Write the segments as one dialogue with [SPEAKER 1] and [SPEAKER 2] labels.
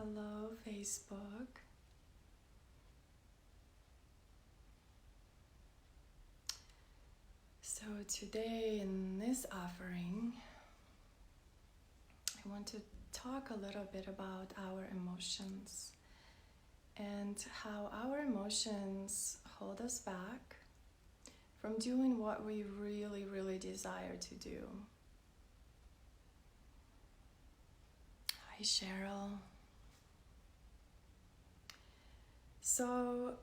[SPEAKER 1] Hello, Facebook. So today in this offering, I want to talk a little bit about our emotions and how our emotions hold us back from doing what we really desire to do. Hi, Cheryl. So,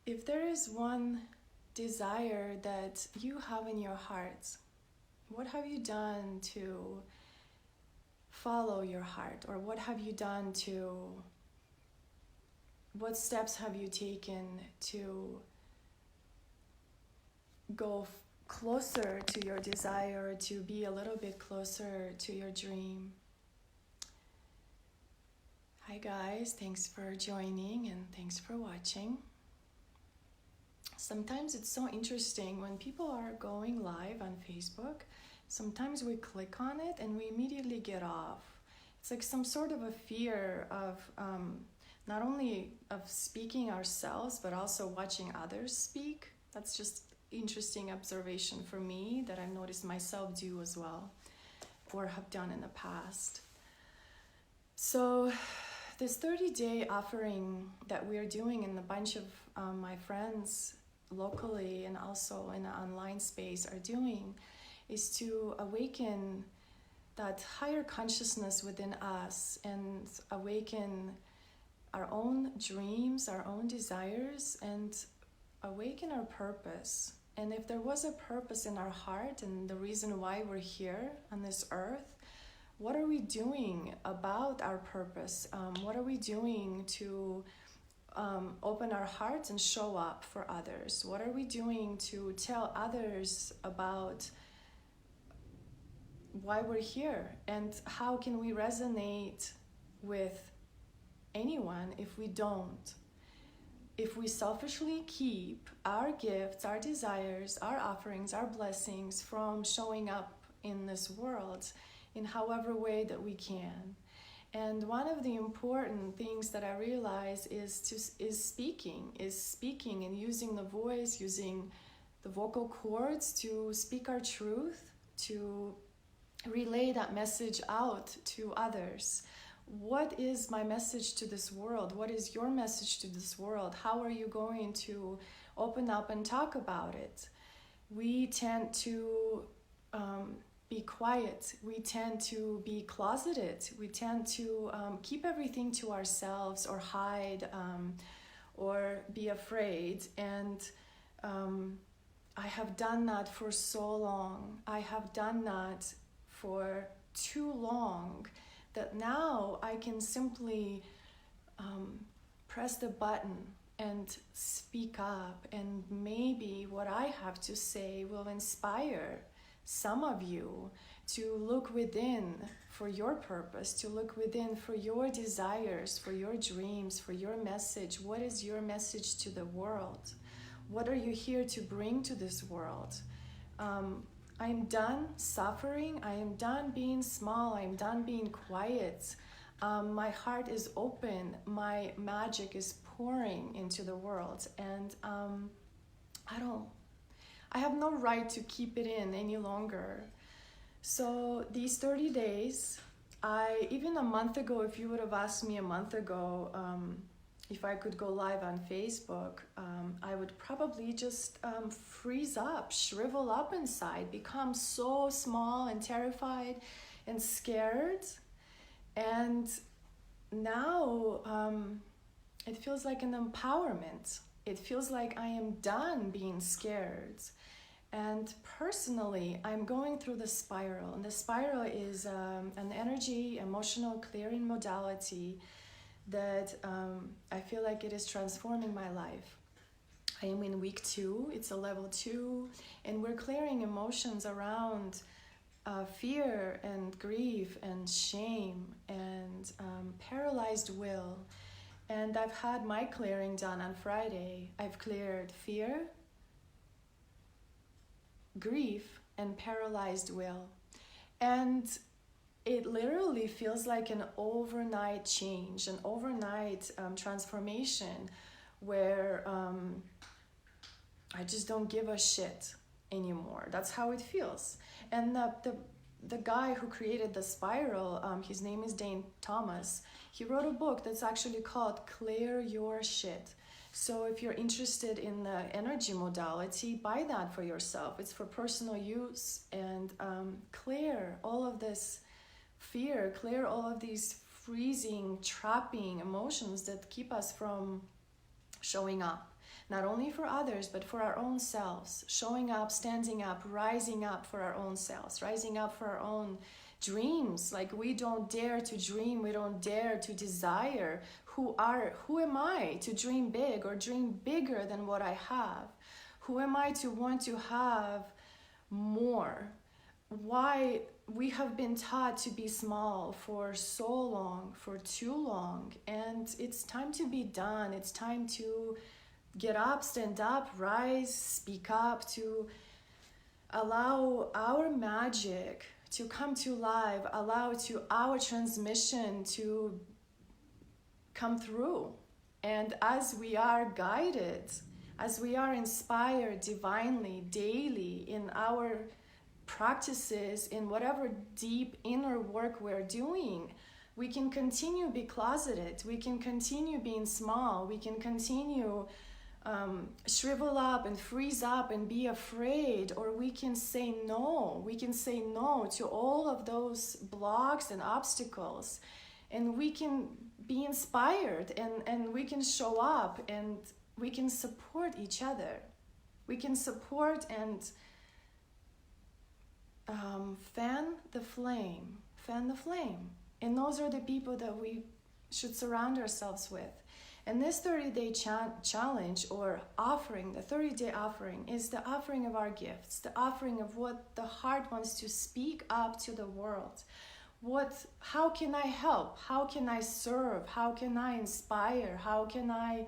[SPEAKER 1] if there is one desire that you have in your heart, what have you done to follow your heart? Or what steps have you taken to go closer to your desire, to be a little bit closer to your dream? Hi guys, thanks for joining and thanks for watching. Sometimes it's so interesting when people are going live on Facebook. Sometimes we click on it and we immediately get off. It's like some sort of a fear of not only of speaking ourselves, but also watching others speak. That's just interesting observation for me that I've noticed myself do as well, or have done in the past. So this 30-day offering that we're doing and a bunch of my friends locally and also in the online space are doing is to awaken that higher consciousness within us and awaken our own dreams, our own desires, and awaken our purpose. And if there was a purpose in our heart and the reason why we're here on this earth, what are we doing about our purpose? What are we doing to open our hearts and show up for others? What are we doing to tell others about why we're here? And how can we resonate with anyone if we don't? If we selfishly keep our gifts, our desires, our offerings, our blessings from showing up in this world in however way that we can. And one of the important things that I realize is speaking and using the voice, using the vocal cords to speak our truth, to relay that message out to others. What is my message to this world? What is your message to this world? How are you going to open up and talk about it? We tend to be quiet. We tend to be closeted. We tend to keep everything to ourselves or hide or be afraid. And I have done that for so long. I have done that for too long that now I can simply press the button and speak up, and maybe what I have to say will inspire some of you to look within for your purpose, to look within for your desires, for your dreams, for your message. What is your message to the world? What are you here to bring to this world? I'm done suffering. I am done being small. I am done being quiet. My heart is open. My magic is pouring into the world. And I have no right to keep it in any longer. So these 30 days, even a month ago, if you would have asked me a month ago if I could go live on Facebook, I would probably just freeze up, shrivel up inside, become so small and terrified and scared. And now it feels like an empowerment. It feels like I am done being scared. And personally, I'm going through the spiral. And the spiral is an energy, emotional clearing modality that I feel like it is transforming my life. I am in week 2. It's a level 2. And we're clearing emotions around fear and grief and shame and paralyzed will. And I've had my clearing done on Friday. I've cleared fear, grief, and paralyzed will. And it literally feels like an overnight change, an overnight transformation where I just don't give a shit anymore. That's how it feels. And the guy who created the spiral, his name is Dane Thomas. He wrote a book that's actually called Clear Your Shit. So if you're interested in the energy modality, buy that for yourself. It's for personal use, and clear all of this fear, clear all of these freezing, trapping emotions that keep us from showing up, not only for others, but for our own selves, showing up, standing up, rising up for our own selves, rising up for our own dreams. Like, we don't dare to dream, we don't dare to desire. Who am I to dream big or dream bigger than what I have? Who am I to want to have more? Why we have been taught to be small for so long, for too long, and it's time to be done. It's time to get up, stand up, rise, speak up, to allow our magic to come to life, allow to our transmission to come through. And as we are guided, as we are inspired divinely, daily, in our practices, in whatever deep inner work we're doing, we can continue be closeted, we can continue being small, we can continue shrivel up and freeze up and be afraid, or we can say no. We can say no to all of those blocks and obstacles, and we can be inspired, and we can show up, and we can support each other. We can support and fan the flame. And those are the people that we should surround ourselves with. And this 30-day challenge, or offering, the 30-day offering, is the offering of our gifts, the offering of what the heart wants to speak up to the world. How can I help? How can I serve? How can I inspire? How can I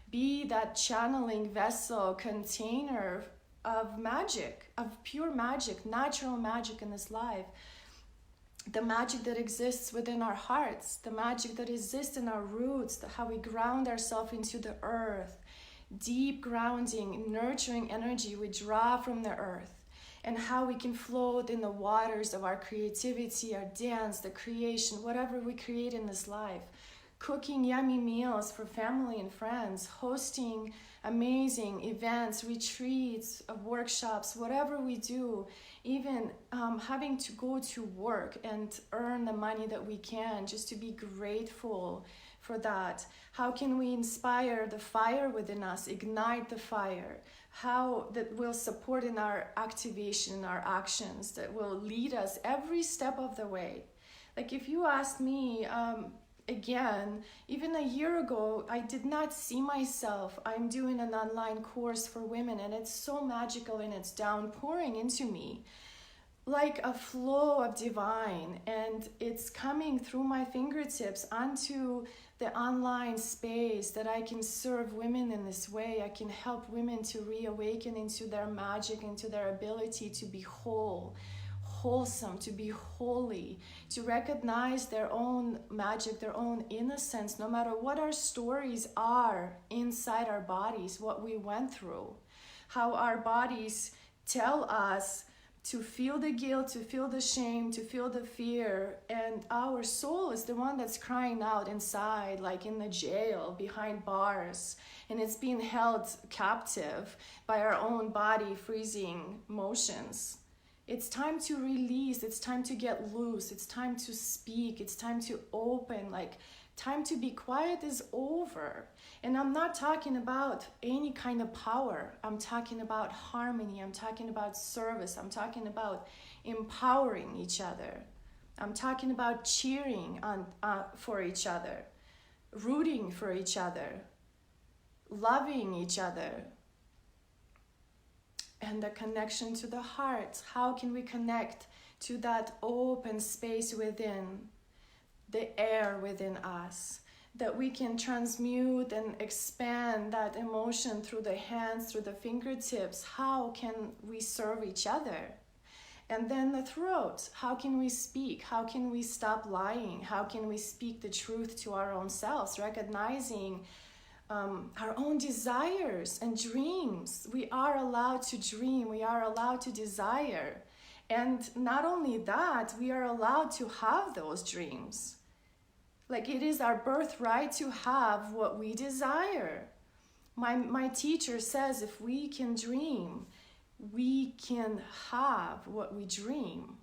[SPEAKER 1] be that channeling vessel, container of magic, of pure magic, natural magic in this life? The magic that exists within our hearts, the magic that exists in our roots, how we ground ourselves into the earth, deep grounding, nurturing energy we draw from the earth, and how we can float in the waters of our creativity, our dance, the creation, whatever we create in this life. Cooking yummy meals for family and friends, hosting amazing events, retreats, workshops, whatever we do, even having to go to work and earn the money that we can, just to be grateful for that. How can we inspire the fire within us, ignite the fire? How that will support in our activation, our actions, that will lead us every step of the way. Like, if you asked me, again, even a year ago, I did not see myself. I'm doing an online course for women, and it's so magical, and it's downpouring into me like a flow of divine, and it's coming through my fingertips onto the online space, that I can serve women in this way. I can help women to reawaken into their magic, into their ability to be whole, wholesome, to be holy, to recognize their own magic, their own innocence, no matter what our stories are inside our bodies, what we went through, how our bodies tell us to feel the guilt, to feel the shame, to feel the fear, and our soul is the one that's crying out inside, like in the jail behind bars, and it's being held captive by our own body freezing motions. It's time to release, it's time to get loose, it's time to speak, it's time to open, like time to be quiet is over. And I'm not talking about any kind of power. I'm talking about harmony, I'm talking about service, I'm talking about empowering each other. I'm talking about cheering for each other, rooting for each other, loving each other. And the connection to the heart. How can we connect to that open space within, the air within us, that we can transmute and expand that emotion through the hands, through the fingertips? How can we serve each other? And then the throat. How can we speak? How can we stop lying? How can we speak the truth to our own selves, recognizing our own desires and dreams? We are allowed to dream. We are allowed to desire. And not only that, we are allowed to have those dreams. Like, it is our birthright to have what we desire. My teacher says if we can dream, we can have what we dream.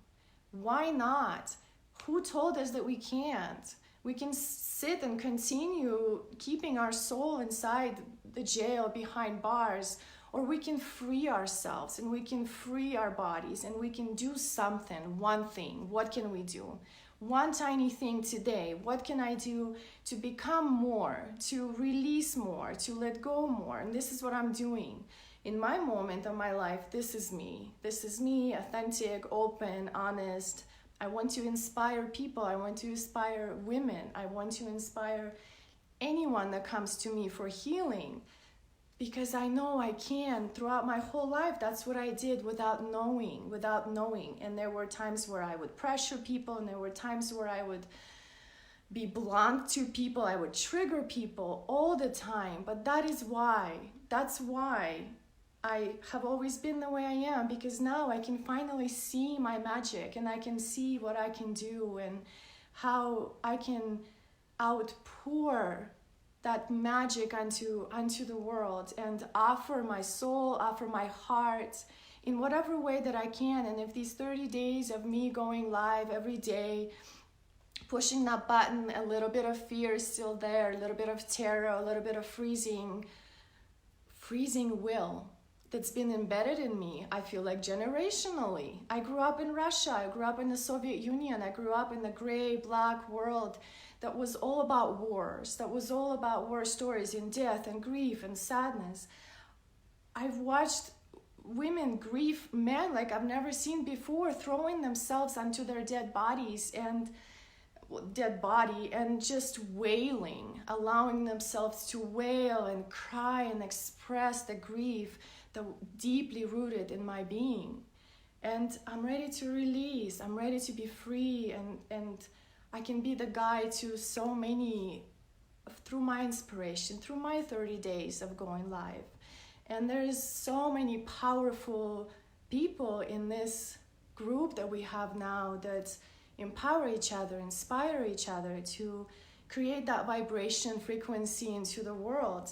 [SPEAKER 1] Why not? Who told us that we can't? We can sit and continue keeping our soul inside the jail behind bars, or we can free ourselves and we can free our bodies and we can do something, one thing. What can we do? One tiny thing today. What can I do to become more, to release more, to let go more? And this is what I'm doing. In my moment of my life, this is me. This is me, authentic, open, honest. I want to inspire people. I want to inspire women. I want to inspire anyone that comes to me for healing, because I know I can. Throughout my whole life, that's what I did without knowing. And there were times where I would pressure people, and there were times where I would be blunt to people. I would trigger people all the time. But that's why I have always been the way I am, because now I can finally see my magic, and I can see what I can do and how I can outpour that magic unto the world and offer my soul, offer my heart in whatever way that I can. And if these 30 days of me going live every day, pushing that button, a little bit of fear is still there, a little bit of terror, a little bit of freezing will that's been embedded in me, I feel like generationally. I grew up in Russia, I grew up in the Soviet Union, I grew up in the gray, black world that was all about wars, that was all about war stories and death and grief and sadness. I've watched women grieve men like I've never seen before, throwing themselves onto their dead body and just wailing, allowing themselves to wail and cry and express the grief that deeply rooted in my being. And I'm ready to release, I'm ready to be free, and I can be the guide to so many through my inspiration, through my 30 days of going live. And there's so many powerful people in this group that we have now that empower each other, inspire each other to create that vibration frequency into the world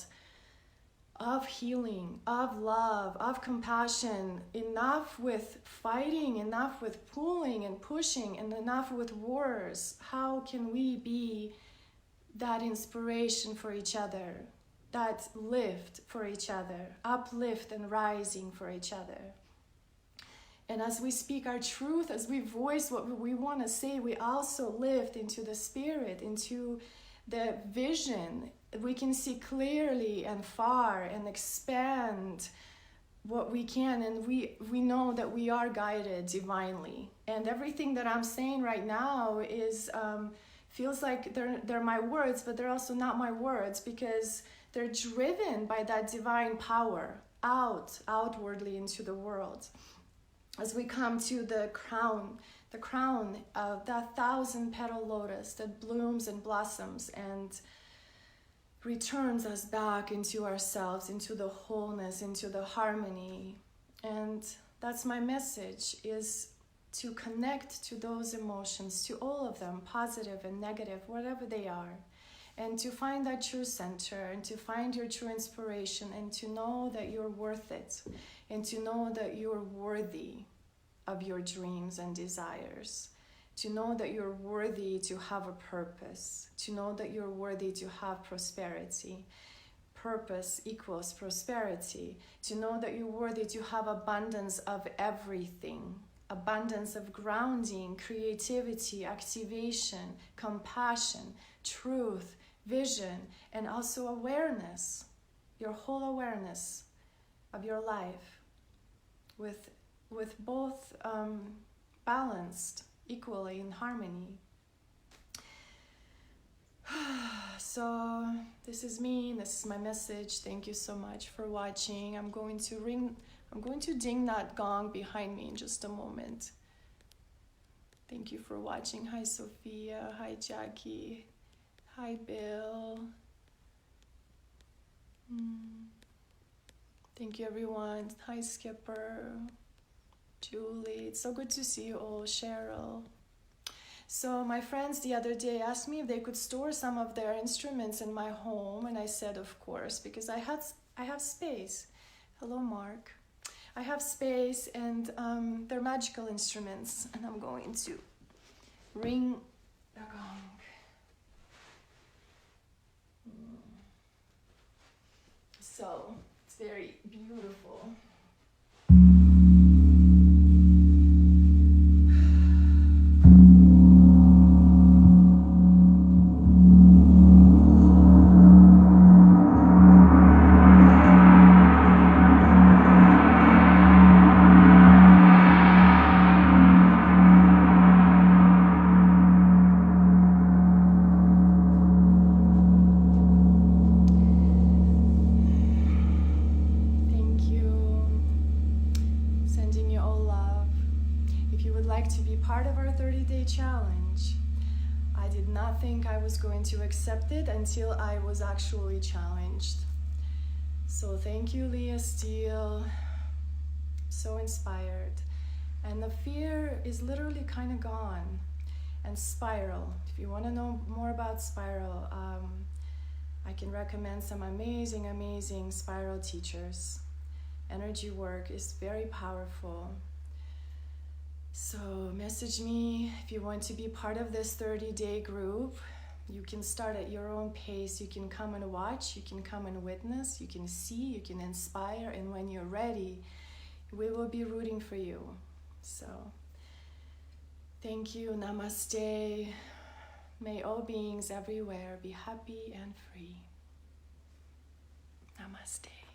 [SPEAKER 1] of healing, of love, of compassion. Enough with fighting, enough with pulling and pushing, and enough with wars. How can we be that inspiration for each other, that lift for each other, uplift and rising for each other? And as we speak our truth, as we voice what we want to say, we also lift into the spirit, into the vision. We can see clearly and far and expand what we can, and we know that we are guided divinely. And everything that I'm saying right now is feels like they're my words, but they're also not my words, because they're driven by that divine power outwardly into the world. As we come to the crown of that 1,000-petal lotus that blooms and blossoms and returns us back into ourselves, into the wholeness, into the harmony. And that's my message, is to connect to those emotions, to all of them, positive and negative, whatever they are, and to find that true center, and to find your true inspiration, and to know that you're worth it, and to know that you're worthy of your dreams and desires, to know that you're worthy to have a purpose, to know that you're worthy to have prosperity. Purpose equals prosperity. To know that you're worthy to have abundance of everything, abundance of grounding, creativity, activation, compassion, truth, vision, and also awareness, your whole awareness of your life, with both balanced equally in harmony. So this is me, this is my message. Thank you so much for watching. I'm going to ding that gong behind me in just a moment. Thank you for watching. Hi, Sophia. Hi, Jackie. Hi, Bill. Thank you, everyone. Hi, Skipper. Julie. It's so good to see you all. Cheryl. So my friends the other day asked me if they could store some of their instruments in my home, and I said of course, because I have space. Hello, Mark. I have space, and they're magical instruments, and I'm going to ring the gong. So it's very beautiful. To be part of our 30-day challenge. I did not think I was going to accept it until I was actually challenged. So thank you, Leah Steele. So inspired. And the fear is literally kind of gone. And Spiral, if you want to know more about Spiral, I can recommend some amazing Spiral teachers. Energy work is very powerful. So message me if you want to be part of this 30-day group. You can start at your own pace. You can come and watch, you can come and witness, you can see, you can inspire, and when you're ready, we will be rooting for you. So thank you, namaste. May all beings everywhere be happy and free. Namaste.